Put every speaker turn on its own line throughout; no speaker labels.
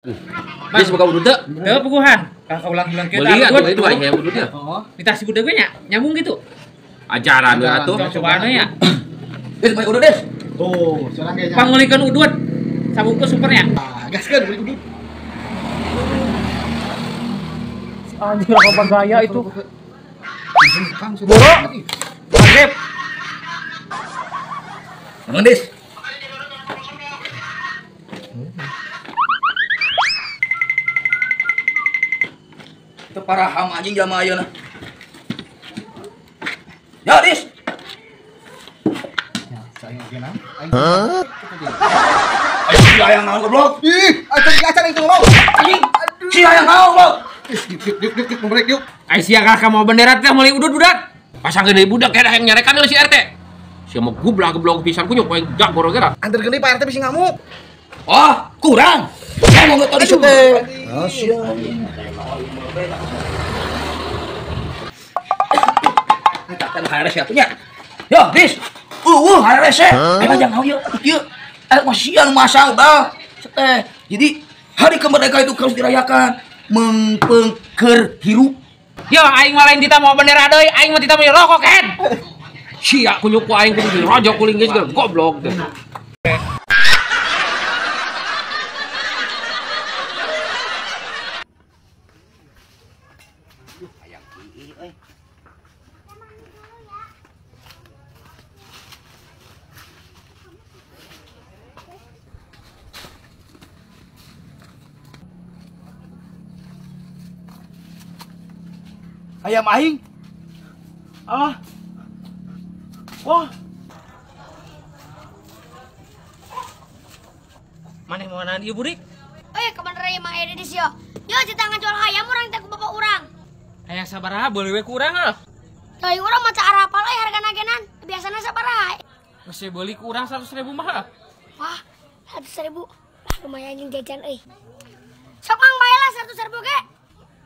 Dia semoga urut teu.
Teu puguhan. Kakak ulang-ulang kita.
Beli atuh itu aya urutnya.
Oh, ditasi budak gue nya. Nyambung gitu.
Ajaran we atuh.
Cobaan we ya.
Des bae urut des.
Tuh, sekarang kayaknya.
Pangulikeun udut. Sabungkus supernya.
Gaskeun beli udut.
Anjir apa gaya itu.
Boro.
Maghrib.
Naon des? Itu paraham anjing jama ayeuna. Ya, Dis.
Ya, saya gimana?
Si ayang naon goblok?
Ih, acan itu ngomong.
Anjing. Si ayang naon goblok?
Dik, nomorek yuk.
Ai sia kakak mau bendera teh meuli udut budak.
Pasang gede budak kayak yang nyarekan si RT. Si mau gublak geblok pisan kunyuk poe jak gara-gara.
Antar gini Pak RT bisa ngamuk.
Oh, kurang. Ngomong tadi teh.
Asyik.
Kan HRS ya punya. Yo, Dis. HRS. Emang jangan ieu. Ieu. Masih anu masang bal. Jadi hari kemerdekaan itu harus dirayakan mempengker hirup.
Yo aing mah lain kita mau bendera deui, aing mah kita mau rokok kan.
Sia kunyuk ku aing kudu dirojok kuling geus goblok teh.
Ayam aing. Ah. Wah.
Maneh mau nahan ieu burik?
Kapan raya mah aya di sio. Yo cetangan jual hayam urang teh ku bapak urang.
Aya sabaraha beuli we ku urang heuh.
Dari urang mah cara apal harga nagenan. Biasana sabaraha?
Geus beuli ku urang 100.000 mah heuh.
Wah, 100.000. Lah lumayan jeung jajan euy. Sok mang bae lah 100.000 ge.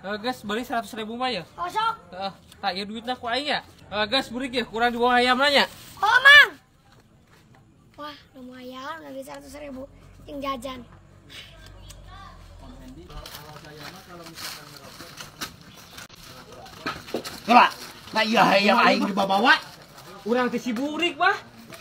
Geus beuli 100.000 mah ya.
Oh sok.
Heeh, tak ieu duitna ku aing ya. Geus burik ya kurang di bawah hayam nya.
Oh mang. Wah, lumayan udah 100.000 jeung jajan.
Coba. Nah iya hayam aing dibawa.
Urang teh si burik mah.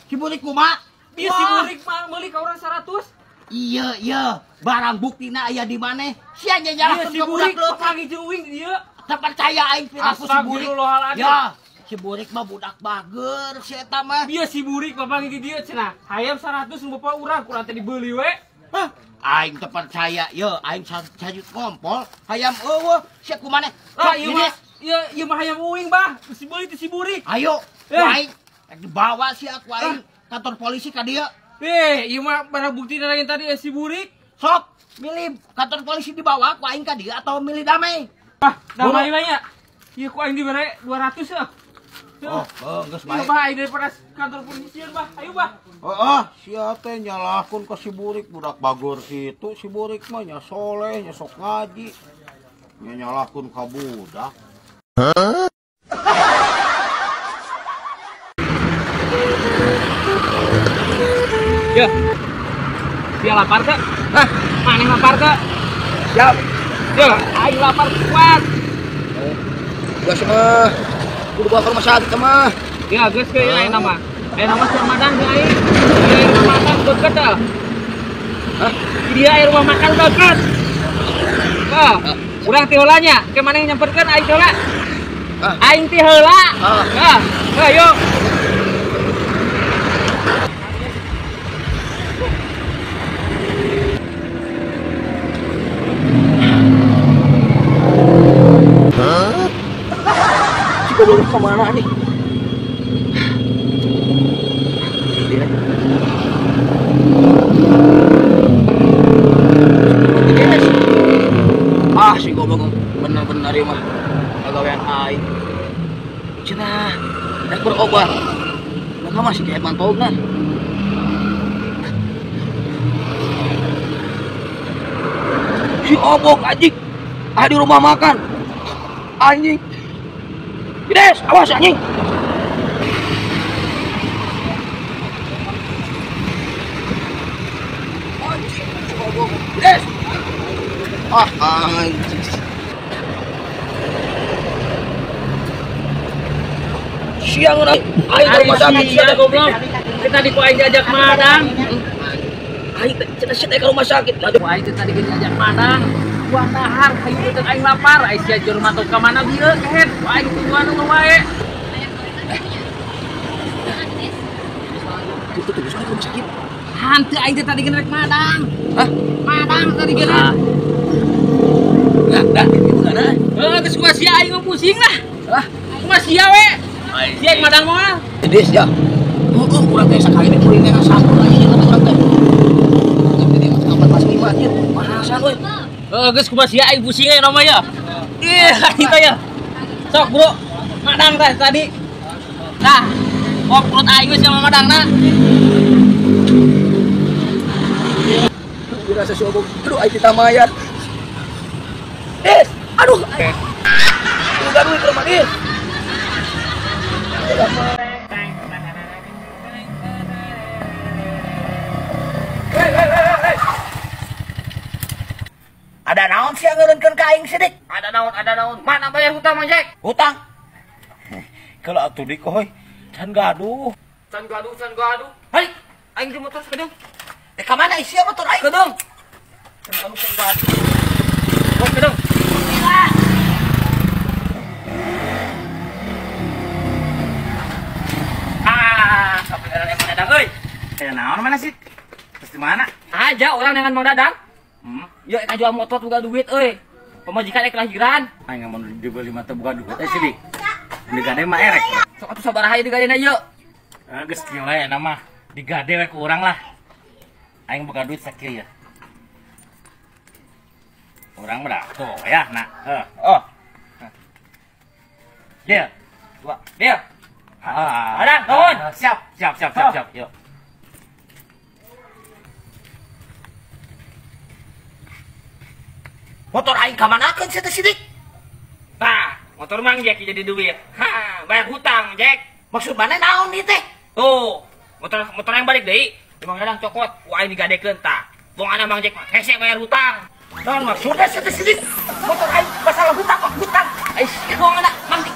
Si burik kumaha?
Ieu si burik mah meuli ka urang 100.
Iya. Barang buktina aya di mana? Sia
Ieu
nyanyarkeun
si
ke budak
burik
leutik.
panggil jeung dieu.
Tak percaya aing piraku si burik.
Astagfirullahaladzim.
Ya, si burik mah budak bager si eta mah.
Ieu si burik mah panggil dieu cenah. Hayam 100 nu bapak urang kurang teh dibeuli we.
Hah? Aing teu percaya. Ye, aing sajut ngompol. Hayam eueuh, sia kumaha?
Lah ieu mah hayam uing bah. Si beuli teh si burik.
Ayo, ku
Eh.
aing rek dibawa sia ku aing kantor polisi ka dieu.
Ieu mah barang bukti lain tadi si burik.
Sok, milih kantor polisi dibawa ku aing ka dieu atau milih damai?
Ah, damai we nya. Ieu ku aing dibere 200 ya.
Geus
Ieu bah aing daripada kantor polisi bah. Ayo bah.
Sia teh nyalahkeun ka si burik budak bagor kitu si burik mah nya soleh nya sok ngaji nya nyalahkeun ka budak.
Ya. Dia lapar teh? Hah? Maneh lapar teh?
Siap.
Ya, aing lapar kuat.
Geus mah kudu bawa ke rumah sakit mah.
Ya, geus ke aing nama. Aing nama si Ramadan ke aing. Aing rumah makan deket dah.
Hah?
Dia air rumah makan deket. Urang ti heula nya. Ke maneh nyamperkeun aing heula. Aing ti heula. Yuk.
Si goblok kemana nih? Si goblok bener-bener ieu mah pagawean aing. Cenah, rek berobat. Nah masih kayak mantogna. Si obok anjing. Di rumah makan. Anjing. Des, awas anjing. Yes. Siang orang aing ke rumah sakit
Iya goblok. Kita di ku aing diajak madang.
aing teh ke rumah sakit. Aduh,
Ku aing teh tadi diajak madang. Buang dahar hayu teh aing lapar. Aing sia jeur matok ka mana dieu kehet. Ku aing tungguan nu wae.
itu tuh ke rumah sakit.
Hanteu aing teh tadi rek madang.
Hah?
Madang tadi geuna.
Dah, itu kan ah.
Geus ku sia aing mah pusing lah.
Lah,
Ku sia we. Sia madang moal.
Des ya. Urang teh sakali teh kuring teh sampur lagi ieu urang teh. Jadi 45 aja. Mahasan euy.
Geus ku sia aing pusing we nama ya. Aing teh ya. Sok bro. Madang teh tadi. Nah, kok perut aing geus sama madangna.
Dirasa si Obong. Aduh, aing ditamayat. Des, aduh. Udah duit ke rumah Des.
Ada naon sih ngeureunkeun ka aing sidik?
Ada naon. Mana bayar hutang Mang Jack?
Hutang. Kalau atuh di koy, can gaduh.
Can gaduh. Hai, aing di motor kedeng.
Ka mana isi motor aing?
Kedeng. Can gaduh. Bos kedeng. Sampai ada Mang Dadang euy.
Naon mana sih? Terus di mana?
Aja orang dengan Mang Dadang. Yuk, kita jual motor juga duit, euy. Pemajikan kelahiran.
Aing mau dibeli mah teu buka duit sidik. Digade mah erek.
Sok atuh sabar aja digadeuna yuk.
Geus kieu we eta mah. Digade we ku urang lah. Aing buka duit sakieu ya. Urang mah tuh ya, nah. Oh. Dia. Dua. Dia.
Ada, nuhun.
Siap. Yuk. Motor aing ka manakeun sia teh sidik?
Nah, motor Mang Jack jadi duit. Bayar hutang, Jack.
Maksud mana naon ieu teh?
Tuh, motor yang balik deui. Mang Dadang cokot, ku aing digadekeun tah. Wong ana Mang Jack mah hese bayar hutang.
Naon maksudna sia teh sidik? Motor aing masalah hutang.
Ais, wong ana Mang Jack